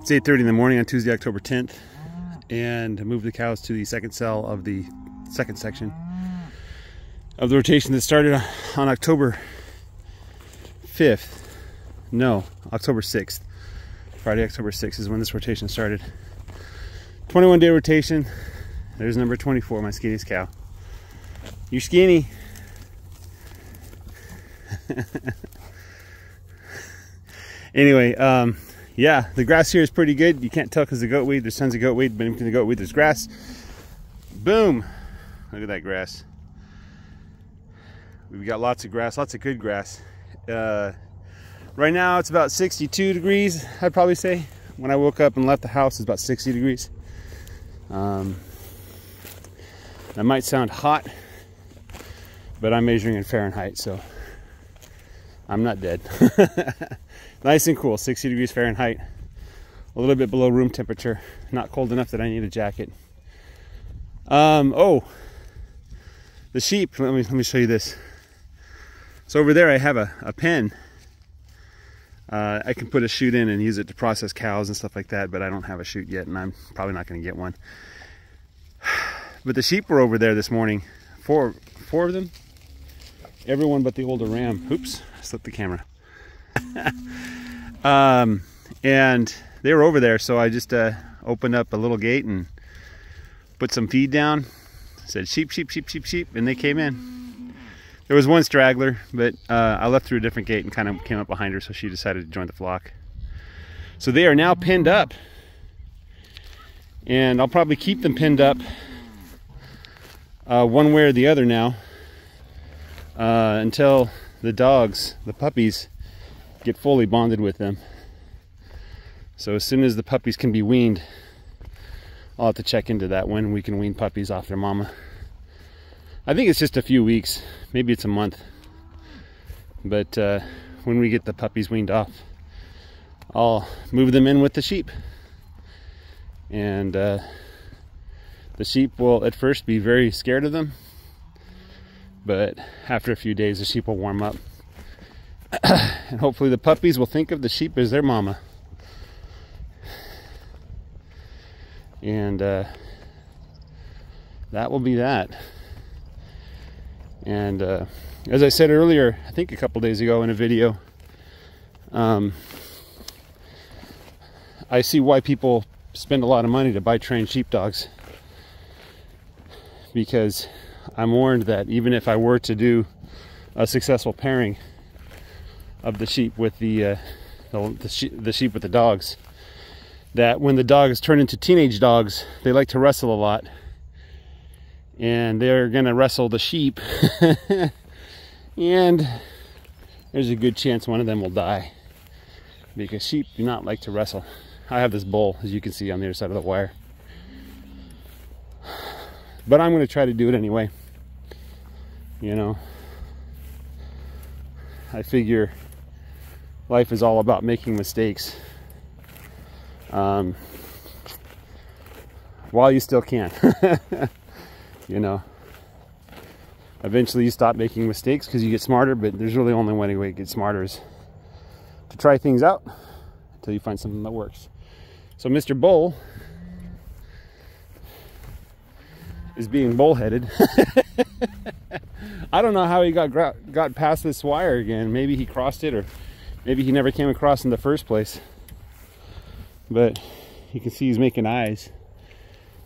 It's 8:30 in the morning on Tuesday, October 10th, and I moved the cows to the second cell of the second section of the rotation that started on October 5th. No, October 6th. Friday, October 6th is when this rotation started. 21-day rotation. There's number 24, my skinniest cow. You're skinny. Anyway, yeah, the grass here is pretty good. You can't tell because of the goatweed. There's tons of goatweed, but in between the goatweed, there's grass. Boom! Look at that grass. We've got lots of grass, lots of good grass. Right now, it's about 62 degrees, I'd probably say. When I woke up and left the house, it's about 60 degrees. That might sound hot, but I'm measuring in Fahrenheit, so I'm not dead. Nice and cool, 60 degrees Fahrenheit. A little bit below room temperature. Not cold enough that I need a jacket. Oh, the sheep, let me show you this. So over there I have a pen. I can put a chute in and use it to process cows and stuff like that, but I don't have a chute yet, and I'm probably not going to get one. But the sheep were over there this morning. Four of them. Everyone but the older ram. Oops, I slipped the camera. And they were over there, so I just opened up a little gate and put some feed down. Said sheep, sheep, sheep, sheep, sheep, and they came in. There was one straggler, but I left through a different gate and kind of came up behind her, so she decided to join the flock. So they are now pinned up, and I'll probably keep them pinned up one way or the other now until the dogs, the puppies, get fully bonded with them. So as soon as the puppies can be weaned, I'll have to check into that, when we can wean puppies off their mama. I think it's just a few weeks, maybe it's a month. But when we get the puppies weaned off, I'll move them in with the sheep. And the sheep will at first be very scared of them, but after a few days the sheep will warm up. And hopefully the puppies will think of the sheep as their mama. And that will be that. And as I said earlier, I think a couple days ago in a video, I see why people spend a lot of money to buy trained sheepdogs. Because I'm warned that even if I were to do a successful pairing of the sheep with the sheep with the dogs, that when the dogs turn into teenage dogs, they like to wrestle a lot, and they're gonna wrestle the sheep, and there's a good chance one of them will die, because sheep do not like to wrestle. I have this bull, as you can see on the other side of the wire, but I'm going to try to do it anyway. You know, I figure life is all about making mistakes while you still can. You know, eventually you stop making mistakes because you get smarter, but there's really only one way to get smarter, is to try things out until you find something that works. So Mr. Bull is being bullheaded. I don't know how he got past this wire again. Maybe he crossed it, or maybe he never came across in the first place. But you can see he's making eyes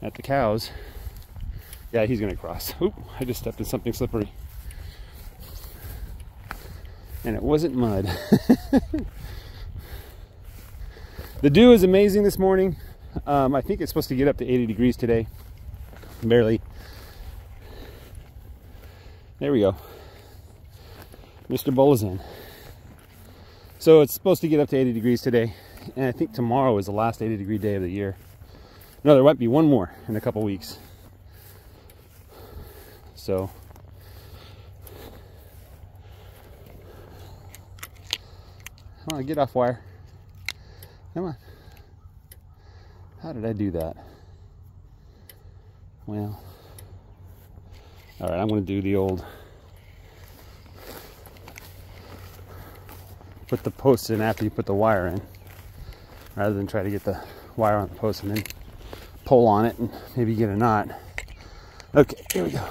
at the cows. Yeah, he's gonna cross. Oop, I just stepped in something slippery. And it wasn't mud. The dew is amazing this morning. I think it's supposed to get up to 80 degrees today. Barely. There we go. Mr. Bull is in. So it's supposed to get up to 80 degrees today, and I think tomorrow is the last 80 degree day of the year. No, there might be one more in a couple weeks. So come on, get off wire. Come on. How did I do that? Well, all right, I'm going to do the old put the posts in after you put the wire in. rather than try to get the wire on the post and then pull on it and maybe get a knot. Okay, here we go.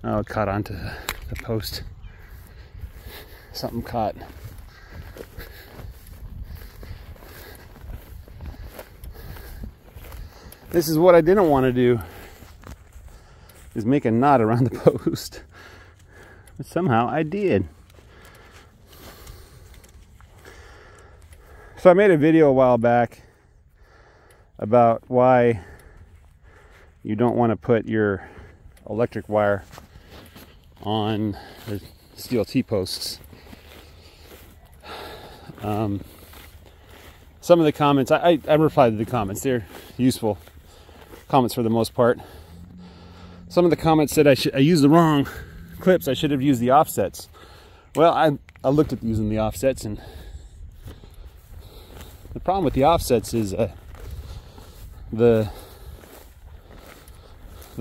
Oh, it caught onto the post. Something caught. This is what I didn't want to do, is make a knot around the post. But somehow I did. So I made a video a while back about why you don't want to put your electric wire on the steel T-posts. Some of the comments, I replied to the comments. They're useful comments for the most part. Some of the comments said I used the wrong clips. I should have used the offsets. Well, I looked at using the offsets, and the problem with the offsets is the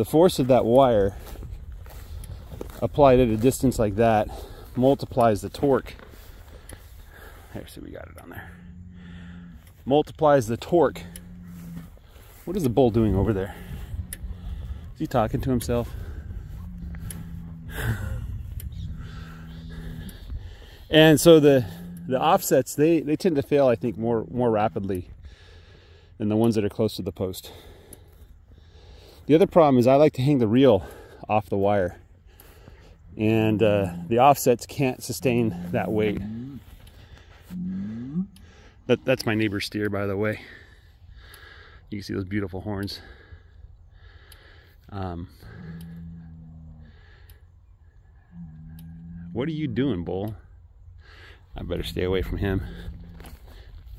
force of that wire applied at a distance like that multiplies the torque. Here, see, we got it on there. Multiplies the torque. What is the bull doing over there? Is he talking to himself? And so the offsets, they tend to fail, I think, more rapidly than the ones that are close to the post. The other problem is I like to hang the reel off the wire, and the offsets can't sustain that weight. That's my neighbor's steer, by the way. You can see those beautiful horns. What are you doing, bull? I better stay away from him.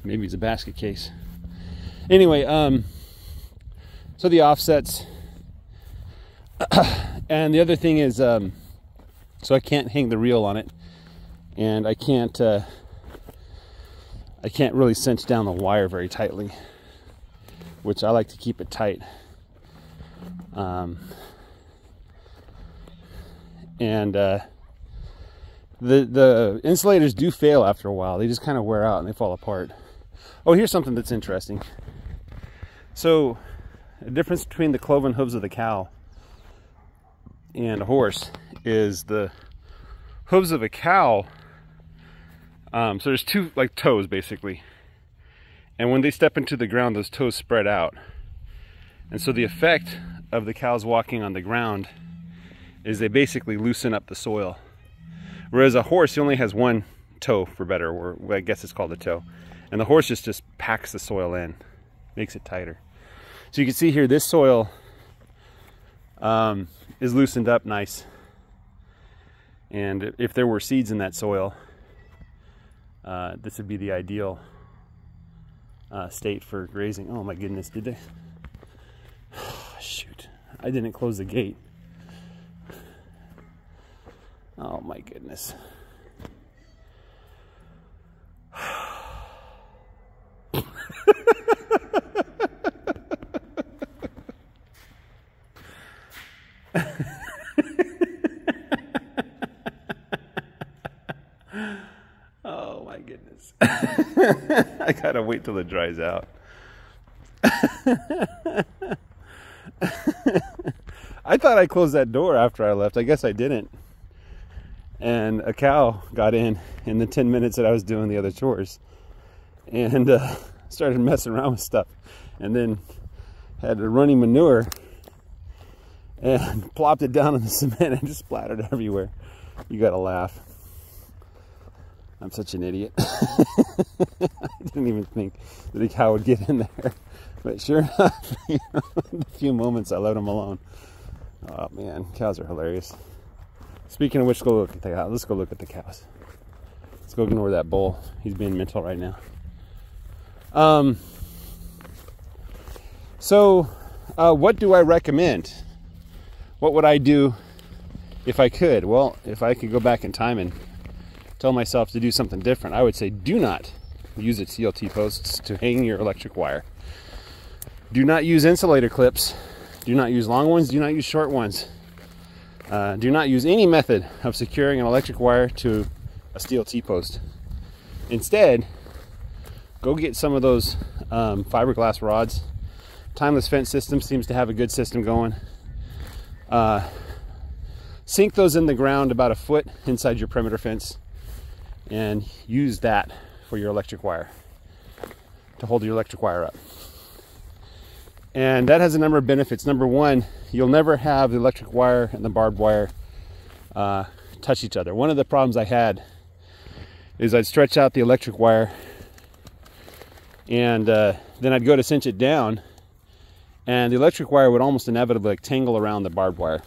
Maybe he's a basket case. Anyway, so the offsets. And the other thing is, so I can't hang the reel on it, and I can't really cinch down the wire very tightly, which I like to keep it tight. The insulators do fail after a while. They just kind of wear out and they fall apart. Oh, here's something that's interesting. So, the difference between the cloven hooves of the cow and a horse is the hooves of a cow. So there's two, like, toes basically, and when they step into the ground, those toes spread out, and so the effect of the cows walking on the ground is they basically loosen up the soil. Whereas a horse, he only has one toe, for better, or I guess it's called a toe, and the horse just packs the soil in, makes it tighter. So you can see here, this soil is loosened up nice, and if there were seeds in that soil, this would be the ideal state for grazing. Oh my goodness, did they? Shoot, I didn't close the gate. Oh my goodness. Oh my goodness. I gotta wait till it dries out. I thought I closed that door after I left. I guess I didn't. And a cow got in the 10 minutes that I was doing the other chores, and started messing around with stuff, and then had a running manure and plopped it down in the cement and just splattered everywhere. You gotta laugh. I'm such an idiot. I didn't even think that a cow would get in there, but sure enough, you know, the few moments I let him alone. Oh man, cows are hilarious. Speaking of which, go look at the cows. Let's go look at the cows. Let's go ignore that bull. He's being mental right now. What do I recommend? What would I do if I could? Well, if I could go back in time and tell myself to do something different, I would say do not use its CLT posts to hang your electric wire. Do not use insulator clips. Do not use long ones. Do not use short ones. Do not use any method of securing an electric wire to a steel T-post. Instead, go get some of those fiberglass rods. Timeless Fence System seems to have a good system going. Sink those in the ground about a foot inside your perimeter fence and use that for your electric wire, to hold your electric wire up. And that has a number of benefits. Number one, you'll never have the electric wire and the barbed wire touch each other. One of the problems I had is I'd stretch out the electric wire and then I'd go to cinch it down, and the electric wire would almost inevitably like tangle around the barbed wire.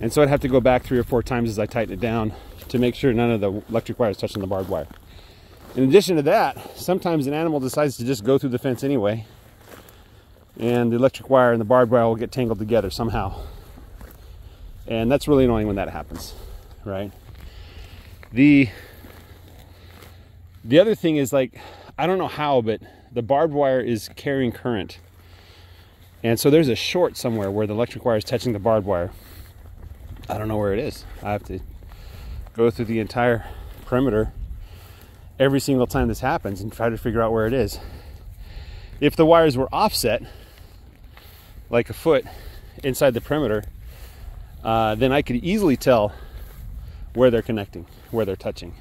And so I'd have to go back 3 or 4 times as I tighten it down to make sure none of the electric wire is touching the barbed wire. In addition to that, sometimes an animal decides to just go through the fence anyway, and the electric wire and the barbed wire will get tangled together somehow. And that's really annoying when that happens, right? The other thing is, like, I don't know how, but the barbed wire is carrying current. And so there's a short somewhere where the electric wire is touching the barbed wire. I don't know where it is. I have to go through the entire perimeter every single time this happens and try to figure out where it is. If the wires were offset, like a foot inside the perimeter, then I could easily tell where they're connecting, where they're touching.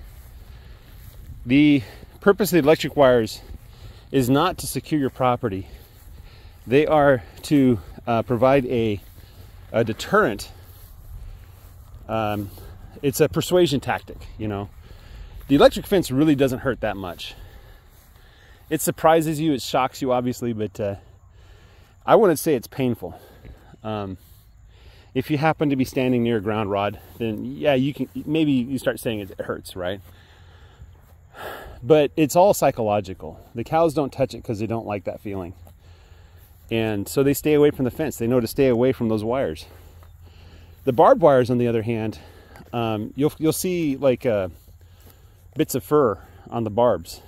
The purpose of the electric wires is not to secure your property. They are to provide a deterrent. It's a persuasion tactic, you know. The electric fence really doesn't hurt that much. It surprises you, it shocks you, obviously, but I wouldn't say it's painful. If you happen to be standing near a ground rod, then yeah, maybe you start saying it hurts, right? But it's all psychological. The cows don't touch it because they don't like that feeling. And so they stay away from the fence. They know to stay away from those wires. The barbed wires, on the other hand, you'll see like bits of fur on the barbs,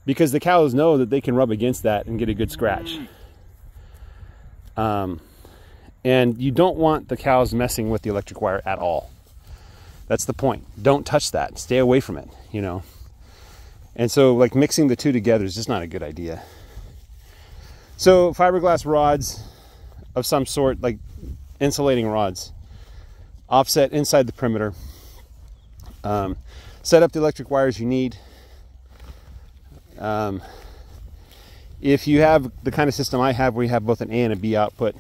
because the cows know that they can rub against that and get a good scratch. And you don't want the cows messing with the electric wire at all. That's the point. Don't touch that. Stay away from it, you know. And so, like, mixing the two together is just not a good idea. So fiberglass rods of some sort, like insulating rods, offset inside the perimeter. Set up the electric wires you need. If you have the kind of system I have, where you have both an A and a B output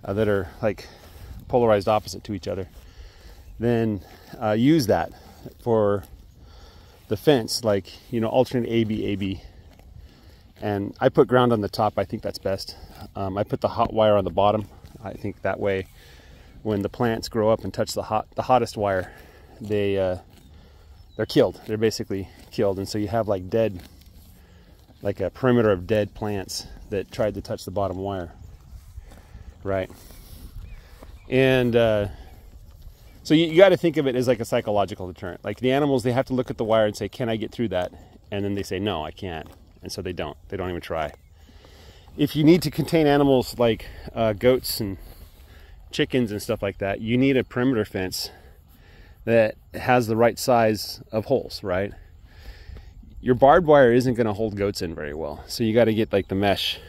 that are like polarized opposite to each other, then use that for the fence, like, you know, alternate AB, AB. And I put ground on the top. I think that's best. I put the hot wire on the bottom. I think that way, when the plants grow up and touch the hottest wire, they're killed. They're basically killed. And so you have like a perimeter of dead plants that tried to touch the bottom wire, right? And so you got to think of it as like a psychological deterrent. Like, the animals, they have to look at the wire and say, can I get through that? And then they say, no, I can't. And so they don't even try. If you need to contain animals like goats and chickens and stuff like that, you need a perimeter fence that has the right size of holes, right? Your barbed wire isn't going to hold goats in very well. So you got to get like the mesh.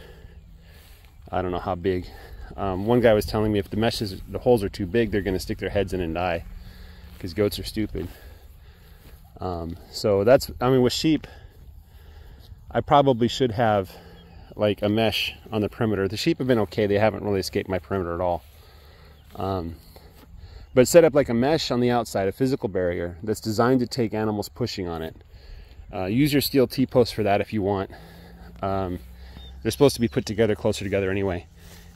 I don't know how big. One guy was telling me if the holes are too big, they're going to stick their heads in and die, because goats are stupid. So that's, I mean, with sheep, I probably should have like a mesh on the perimeter. The sheep have been okay. They haven't really escaped my perimeter at all. But set up like a mesh on the outside, a physical barrier that's designed to take animals pushing on it. Use your steel T-posts for that if you want. They're supposed to be put together closer together anyway.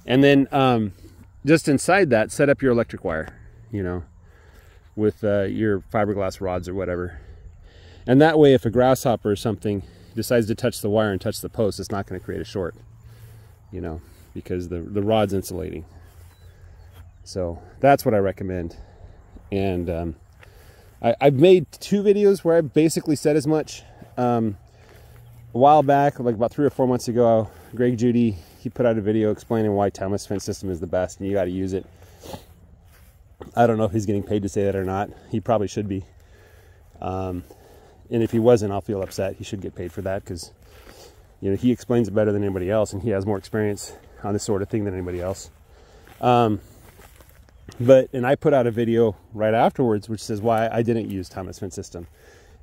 And then just inside that, set up your electric wire, you know, with your fiberglass rods or whatever. And that way, if a grasshopper or something decides to touch the wire and touch the post, it's not going to create a short, you know, because the rod's insulating. So that's what I recommend. And I've made 2 videos where I basically said as much. A while back, like about 3 or 4 months ago, Greg Judy, he put out a video explaining why timeless fence system is the best and you got to use it. I don't know if he's getting paid to say that or not. He probably should be. And if he wasn't, I'll feel upset. He should get paid for that because, you know, he explains it better than anybody else, and he has more experience on this sort of thing than anybody else. And I put out a video right afterwards which says why I didn't use Thomas fence system.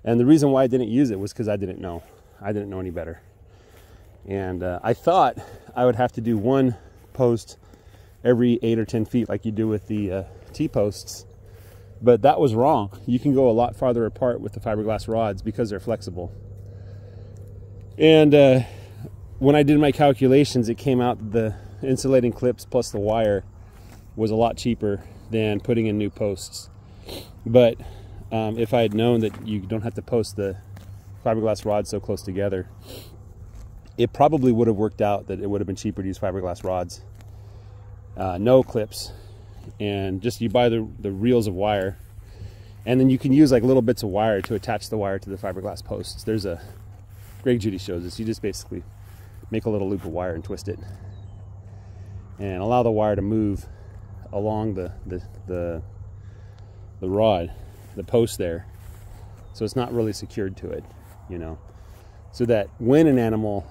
And the reason why I didn't use it was because I didn't know. I didn't know any better. And I thought I would have to do one post every 8 or 10 feet like you do with the T-posts. But that was wrong. You can go a lot farther apart with the fiberglass rods because they're flexible. And when I did my calculations, it came out the insulating clips plus the wire was a lot cheaper than putting in new posts. But if I had known that you don't have to post the fiberglass rods so close together, it probably would have worked out that it would have been cheaper to use fiberglass rods. No clips, and just you buy the reels of wire, and then you can use like little bits of wire to attach the wire to the fiberglass posts. There's a Greg Judy shows this. You just basically make a little loop of wire and twist it and allow the wire to move along the rod, the post there, so it's not really secured to it, you know, so that when an animal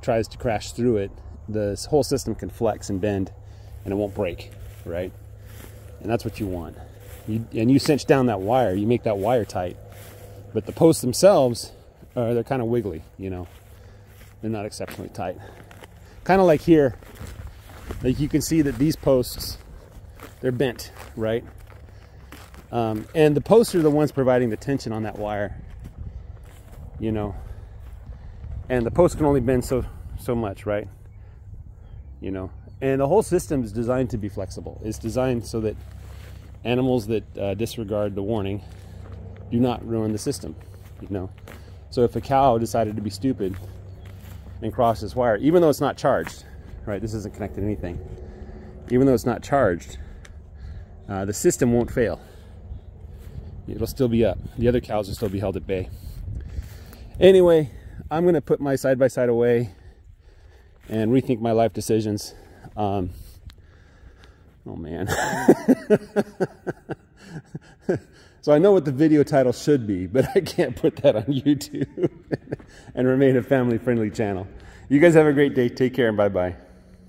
tries to crash through it, the whole system can flex and bend and it won't break, right? And that's what you want. You cinch down that wire, you make that wire tight, but the posts themselves, they're kind of wiggly, you know. They're not exceptionally tight. Kind of like here, like you can see that these posts, they're bent, right? And the posts are the ones providing the tension on that wire, you know. And the post can only bend so much, right? You know, and the whole system is designed to be flexible. It's designed so that animals that disregard the warning do not ruin the system, you know. So if a cow decided to be stupid and cross this wire, even though it's not charged, right? This isn't connected to anything. Even though it's not charged, the system won't fail. It'll still be up. The other cows will still be held at bay. Anyway, I'm going to put my side-by-side away and rethink my life decisions. Oh man. So I know what the video title should be, but I can't put that on YouTube and remain a family-friendly channel. You guys have a great day. Take care and bye-bye.